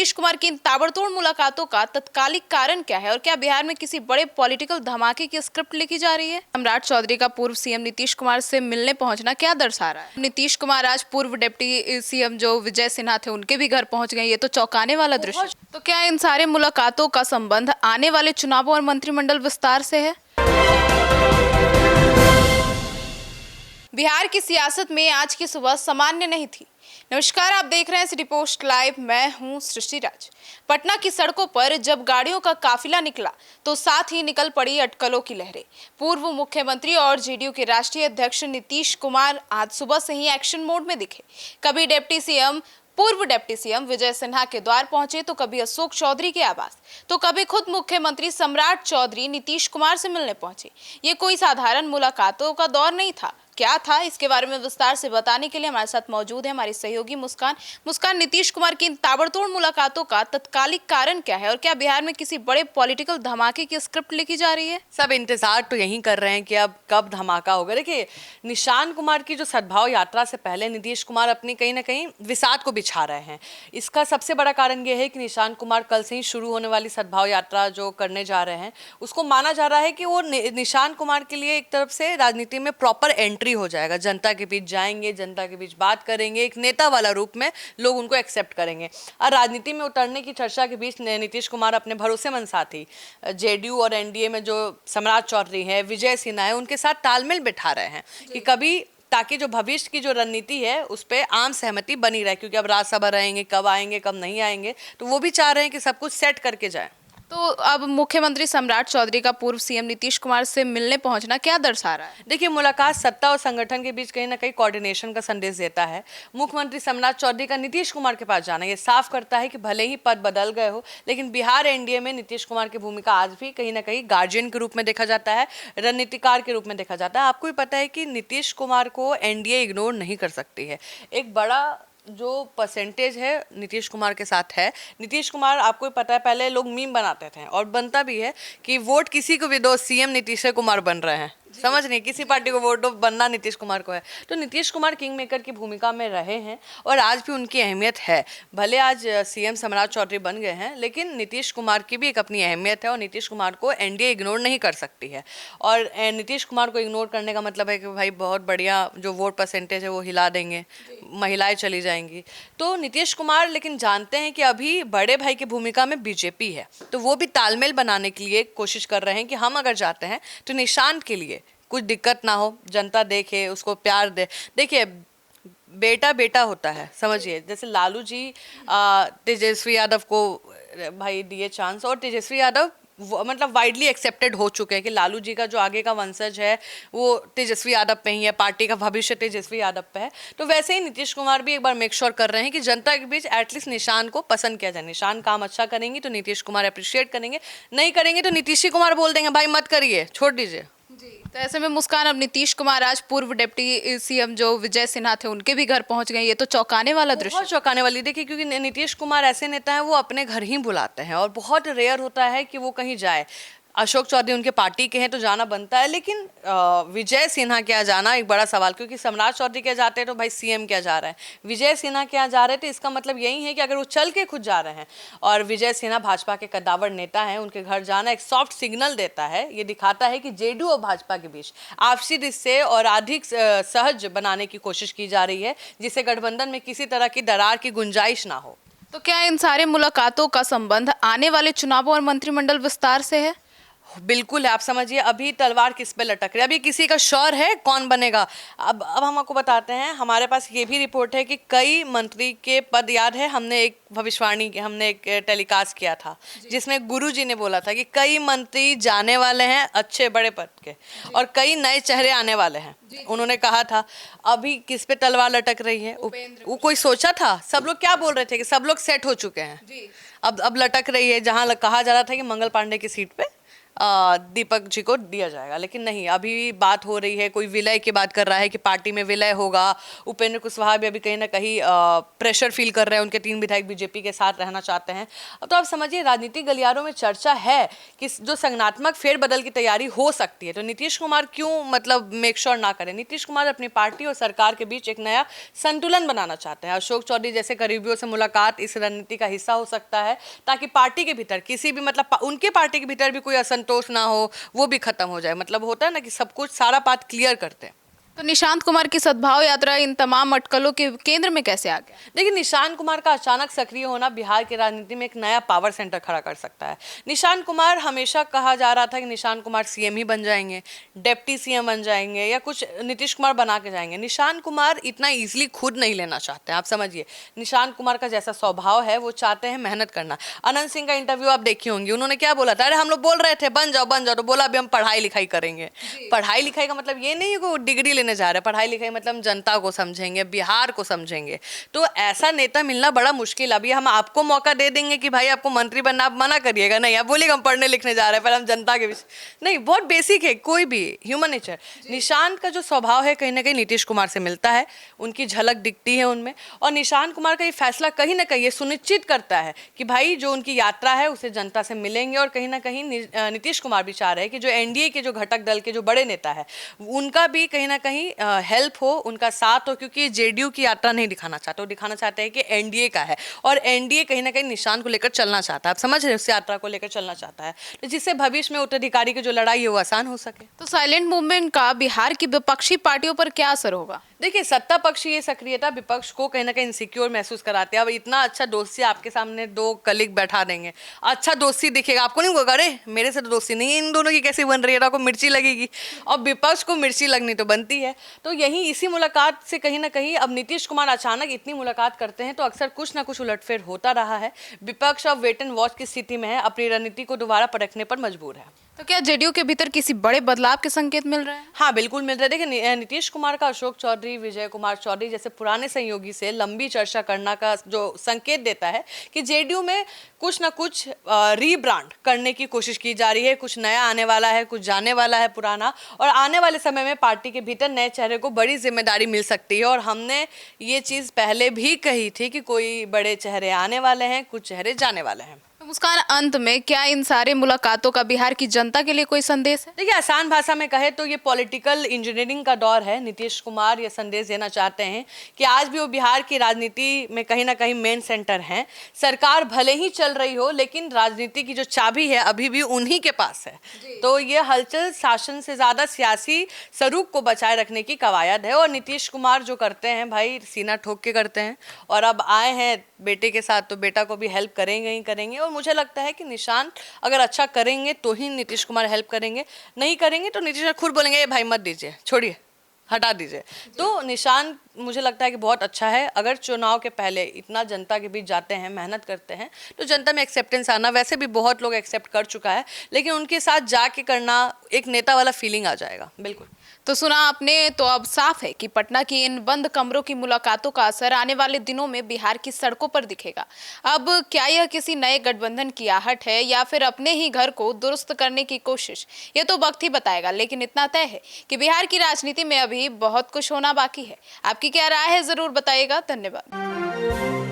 नीतीश कुमार की इन ताबड़तोड़ मुलाकातों का तत्कालिक कारण क्या है और क्या बिहार में किसी बड़े पॉलिटिकल धमाके की स्क्रिप्ट लिखी जा रही है? सम्राट चौधरी का पूर्व सीएम नीतीश कुमार से मिलने पहुंचना क्या दर्शा रहा है? नीतीश कुमार आज पूर्व डिप्टी सीएम जो विजय सिन्हा थे उनके भी घर पहुंच गए, ये तो चौंकाने वाला दृश्य। तो क्या इन सारे मुलाकातों का संबंध आने वाले चुनावों और मंत्रिमंडल विस्तार से है? बिहार की सियासत में आज की सुबह सामान्य नहीं थी। नमस्कार, आप देख रहे हैं सिटी पोस्ट लाइव। मैं हूं सृष्टि राज। पटना की सड़कों पर जब गाड़ियों का काफिला निकला तो साथ ही निकल पड़ी अटकलों की लहरें। पूर्व मुख्यमंत्री और जेडीयू के राष्ट्रीय अध्यक्ष नीतीश कुमार आज सुबह से ही एक्शन मोड में दिखे। कभी पूर्व डिप्टी सीएम विजय सिन्हा के द्वार पहुंचे, तो कभी अशोक चौधरी के आवास, तो कभी खुद मुख्यमंत्री सम्राट चौधरी नीतीश कुमार से मिलने पहुंचे। ये कोई साधारण मुलाकातों का दौर नहीं था। क्या था, इसके बारे में विस्तार से बताने के लिए हमारे साथ मौजूद है हमारी सहयोगी मुस्कान। नीतीश कुमार की इन ताबड़तोड़ मुलाकातों का तत्कालिक कारण क्या है और क्या बिहार में किसी बड़े पॉलिटिकल धमाके की स्क्रिप्ट लिखी जा रही है? सब इंतजार तो यही कर रहे हैं कि अब कब धमाका होगा। देखिए, निशान कुमार की जो सद्भाव यात्रा से पहले नीतीश कुमार अपनी कहीं ना कहीं विषाद को बिछा रहे हैं। इसका सबसे बड़ा कारण यह है कि निशान कुमार कल से ही शुरू होने वाली सद्भाव यात्रा जो करने जा रहे हैं, उसको माना जा रहा है कि वो निशान कुमार के लिए एक तरफ से राजनीति में प्रॉपर एंट्री हो जाएगा। जनता के बीच जाएंगे, जनता के बीच बात करेंगे, एक नेता वाला रूप में लोग उनको एक्सेप्ट करेंगे। और राजनीति में उतरने की चर्चा के बीच नीतीश कुमार अपने भरोसेमंद साथी जेडीयू और एनडीए में जो सम्राट चौधरी है, विजय सिन्हा है, उनके साथ तालमेल बिठा रहे हैं कि कभी ताकि जो भविष्य की जो रणनीति है उस पर आम सहमति बनी रहे, क्योंकि अब राज्यसभा रहेंगे, कब आएंगे कब नहीं आएंगे, तो वो भी चाह रहे हैं कि सब कुछ सेट करके जाए। तो अब मुख्यमंत्री सम्राट चौधरी का पूर्व सीएम नीतीश कुमार से मिलने पहुंचना क्या दर्शा रहा है? देखिए, मुलाकात सत्ता और संगठन के बीच कहीं ना कहीं कोऑर्डिनेशन का संदेश देता है। मुख्यमंत्री सम्राट चौधरी का नीतीश कुमार के पास जाना ये साफ करता है कि भले ही पद बदल गए हो, लेकिन बिहार एनडीए में नीतीश कुमार की भूमिका आज भी कहीं ना कहीं गार्जियन के रूप में देखा जाता है, रणनीतिकार के रूप में देखा जाता है। आपको भी पता है कि नीतीश कुमार को एनडीए इग्नोर नहीं कर सकती है। एक बड़ा जो परसेंटेज है नीतीश कुमार के साथ है। नीतीश कुमार, आपको पता है, पहले लोग मीम बनाते थे और बनता भी है कि वोट किसी को भी दो, सीएम नीतीश कुमार बन रहे हैं। समझ नहीं, किसी पार्टी को वोट दो, बनना नीतीश कुमार को है। तो नीतीश कुमार किंग मेकर की भूमिका में रहे हैं और आज भी उनकी अहमियत है। भले आज सीएम सम्राट चौधरी बन गए हैं, लेकिन नीतीश कुमार की भी एक अपनी अहमियत है और नीतीश कुमार को एनडीए इग्नोर नहीं कर सकती है। और नीतीश कुमार को इग्नोर करने का मतलब है कि भाई बहुत बढ़िया जो वोट परसेंटेज है वो हिला देंगे, महिलाएं चली जाएंगी। तो नीतीश कुमार लेकिन जानते हैं कि अभी बड़े भाई की भूमिका में बीजेपी है, तो वो भी तालमेल बनाने के लिए कोशिश कर रहे हैं कि हम अगर जाते हैं तो निशान के लिए कुछ दिक्कत ना हो, जनता देखे, उसको प्यार दे। देखिए, बेटा बेटा होता है, समझिए। जैसे लालू जी तेजस्वी यादव को भाई दिए चांस, और तेजस्वी यादव मतलब वाइडली एक्सेप्टेड हो चुके हैं कि लालू जी का जो आगे का वंशज है वो तेजस्वी यादव पे ही है, पार्टी का भविष्य तेजस्वी यादव पे है। तो वैसे ही नीतीश कुमार भी एक बार मेक श्योर कर रहे हैं कि जनता के बीच एटलीस्ट निशान को पसंद किया जाए। निशान काम अच्छा करेंगी तो नीतीश कुमार अप्रिशिएट करेंगे, नहीं करेंगे तो नीतीश कुमार बोल देंगे भाई मत करिए, छोड़ दीजिए। तो ऐसे में मुस्कान, अब नीतीश कुमार आज पूर्व डिप्टी सीएम जो विजय सिन्हा थे उनके भी घर पहुंच गए, ये तो चौंकाने वाला दृश्य। बहुत चौंकाने वाली। देखिए, क्योंकि नीतीश कुमार ऐसे नेता हैं, वो अपने घर ही बुलाते हैं और बहुत रेयर होता है कि वो कहीं जाए। अशोक चौधरी उनके पार्टी के हैं तो जाना बनता है, लेकिन विजय सिन्हा क्या जाना एक बड़ा सवाल, क्योंकि सम्राट चौधरी क्या जाते हैं तो भाई सीएम क्या जा रहा है, विजय सिन्हा क्या जा रहे थे। इसका मतलब यही है कि अगर वो चल के खुद जा रहे हैं और विजय सिन्हा भाजपा के कद्दावर नेता हैं, उनके घर जाना एक सॉफ्ट सिग्नल देता है। ये दिखाता है कि जेडीयू और भाजपा के बीच आपसी रिश्ते और अधिक सहज बनाने की कोशिश की जा रही है, जिससे गठबंधन में किसी तरह की दरार की गुंजाइश ना हो। तो क्या इन सारे मुलाकातों का संबंध आने वाले चुनावों और मंत्रिमंडल विस्तार से है? बिल्कुल है। आप समझिए, अभी तलवार किस पे लटक रही है, अभी किसी का श्योर है कौन बनेगा। अब हम आपको बताते हैं, हमारे पास ये भी रिपोर्ट है कि कई मंत्री के पद, याद है हमने एक भविष्यवाणी, हमने एक टेलीकास्ट किया था जिसमें गुरुजी ने बोला था कि कई मंत्री जाने वाले हैं अच्छे बड़े पद के और कई नए चेहरे आने वाले हैं। उन्होंने कहा था अभी किस पे तलवार लटक रही है। वो कोई सोचा था? सब लोग क्या बोल रहे थे कि सब लोग सेट हो चुके हैं, अब लटक रही है। जहां कहा जा रहा था कि मंगल पांडे की सीट पे दीपक जी को दिया जाएगा। लेकिन नहीं, अभी बात हो रही है, कोई विलय की बात कर रहा है कि पार्टी में विलय होगा। उपेंद्र कुशवाहा भी अभी कहीं ना कहीं प्रेशर फील कर रहे हैं, उनके 3 विधायक बीजेपी के साथ रहना चाहते हैं। अब तो आप समझिए, राजनीतिक गलियारों में चर्चा है कि जो संगठनात्मक फेरबदल की तैयारी हो सकती है, तो नीतीश कुमार क्यों मतलब मेक श्योर ना करें। नीतीश कुमार अपनी पार्टी और सरकार के बीच एक नया संतुलन बनाना चाहते हैं। अशोक चौधरी जैसे करीबियों से मुलाकात इस रणनीति का हिस्सा हो सकता है, ताकि पार्टी के भीतर किसी भी मतलब उनके पार्टी के भीतर भी कोई असंतोष ना हो, वो भी खत्म हो जाए। मतलब होता है ना कि सब कुछ सारा बात क्लियर करते हैं। तो निशांत कुमार की सद्भाव यात्रा इन तमाम अटकलों के केंद्र में कैसे आ गया? देखिए, निशांत कुमार का अचानक सक्रिय होना बिहार की राजनीति में एक नया पावर सेंटर खड़ा कर सकता है। निशांत कुमार, हमेशा कहा जा रहा था कि निशांत कुमार सीएम ही बन जाएंगे, डिप्टी सीएम बन जाएंगे, या कुछ नीतीश कुमार बना के जाएंगे। निशांत कुमार इतना इजीली खुद नहीं लेना चाहते हैं। आप समझिए, निशांत कुमार का जैसा स्वभाव है, वो चाहते हैं मेहनत करना। अनंत सिंह का इंटरव्यू आप देखी होंगी, उन्होंने क्या बोला था, अरे हम लोग बोल रहे थे बन जाओ बन जाओ, तो बोला अभी हम पढ़ाई लिखाई करेंगे। पढ़ाई लिखाई का मतलब ये नहीं है डिग्री लेने जा रहे हैं, पढ़ाई मतलब जनता को समझेंगे, बिहार को समझेंगे। तो ऐसा नेता मिलना बड़ा मुश्किल। अभी हम आपको मौका दे देंगे कि भाई आपको मंत्री बनना, आप मना करिएगा, नहीं आप बोलिएगा हम पढ़ने लिखने जा रहे हैं, पर हम जनता के बीच नहीं। बहुत बेसिक है, कोई भी ह्यूमन नेचर। निशांत का जो स्वभाव है कहीं ना कहीं नीतीश कुमार से मिलता है, उनकी झलक दिखती है उनमें। और निशांत कुमार का ये फैसला कहीं ना कहीं ये सुनिश्चित करता है कि भाई जो उनकी यात्रा है उसे जनता से मिलेंगे। और कहीं ना कहीं नीतीश कुमार भी चाह रहे हैं कि जो एनडीए के जो घटक दल के जो बड़े नेता है, उनका भी कहीं ना कहीं हेल्प हो, उनका साथ हो, क्योंकि जेडीयू की यात्रा नहीं दिखाना चाहते, वो दिखाना चाहते हैं कि एनडीए का है। और एनडीए कहीं ना कहीं निशांत को लेकर चलना चाहता है, आप समझ रहे हैं, उस यात्रा को लेकर चलना चाहता है, तो जिससे भविष्य में उत्तराधिकारी की जो लड़ाई है वो आसान हो सके। तो साइलेंट मूवमेंट का बिहार की विपक्षी पार्टियों पर क्या असर होगा? देखिए, सत्ता पक्ष ये सक्रियता विपक्ष को कहीं ना कहीं इनसिक्योर महसूस कराते हैं। अब इतना अच्छा दोस्ती आपके सामने 2 कलीग बैठा देंगे, अच्छा दोस्ती दिखेगा, आपको नहीं होगा अरे मेरे से तो दोस्ती नहीं है, इन दोनों की कैसी बन रही है, आपको मिर्ची लगेगी। और विपक्ष को मिर्ची लगनी तो बनती है। तो यही इसी मुलाकात से कहीं ना कहीं अब नीतीश कुमार अचानक इतनी मुलाकात करते हैं तो अक्सर कुछ ना कुछ उलटफेर होता रहा है। विपक्ष अब वेट एंड वॉच की स्थिति में है, अपनी रणनीति को दोबारा परखने पर मजबूर है। तो क्या जेडीयू के भीतर किसी बड़े बदलाव के संकेत मिल रहे हैं? हाँ, बिल्कुल मिल रहा है। देखिए, नीतीश कुमार का अशोक चौधरी, विजय कुमार चौधरी जैसे पुराने सहयोगी से लंबी चर्चा करना का जो संकेत देता है कि जेडीयू में कुछ ना कुछ रीब्रांड करने की कोशिश की जा रही है। कुछ नया आने वाला है, कुछ जाने वाला है पुराना, और आने वाले समय में पार्टी के भीतर नए चेहरे को बड़ी जिम्मेदारी मिल सकती है। और हमने ये चीज़ पहले भी कही थी कि कोई बड़े चेहरे आने वाले हैं, कुछ चेहरे जाने वाले हैं। तो मुस्कान, अंत में क्या इन सारे मुलाकातों का बिहार की जनता के लिए कोई संदेश है? देखिए, आसान भाषा में कहे तो ये पॉलिटिकल इंजीनियरिंग का दौर है। नीतीश कुमार ये संदेश देना चाहते हैं कि आज भी वो बिहार की राजनीति में कहीं ना कहीं मेन सेंटर हैं। सरकार भले ही चल रही हो, लेकिन राजनीति की जो चाबी है अभी भी उन्हीं के पास है। तो ये हलचल शासन से ज्यादा सियासी सरूप को बचाए रखने की कवायद है। और नीतीश कुमार जो करते हैं भाई, सीना ठोक के करते हैं। और अब आए हैं बेटे के साथ, तो बेटा को भी हेल्प करेंगे ही करेंगे। और मुझे लगता है कि निशांत अगर अच्छा करेंगे तो ही नीतीश कुमार हेल्प करेंगे, नहीं करेंगे तो नीतीश कुमार खुद बोलेंगे ये भाई मत दीजिए, छोड़िए, हटा दीजिए। तो निशांत मुझे लगता है कि बहुत अच्छा है। अगर चुनाव के पहले इतना जनता के बीच जाते हैं, मेहनत करते हैं, तो जनता में एक्सेप्टेंस आना, वैसे भी बहुत लोग एक्सेप्ट कर चुका है, लेकिन उनके साथ जाके करना एक नेता वाला फीलिंग आ जाएगा। बिल्कुल। तो सुना आपने, तो अब साफ है कि पटना की इन बंद कमरों की मुलाकातों का असर आने वाले दिनों में बिहार की सड़कों पर दिखेगा। अब क्या यह किसी नए गठबंधन की आहट है या फिर अपने ही घर को दुरुस्त करने की कोशिश, ये तो वक्त ही बताएगा। लेकिन इतना तय है कि बिहार की राजनीति में अभी बहुत कुछ होना बाकी है। आपकी क्या राय है, जरूर बताइएगा। धन्यवाद।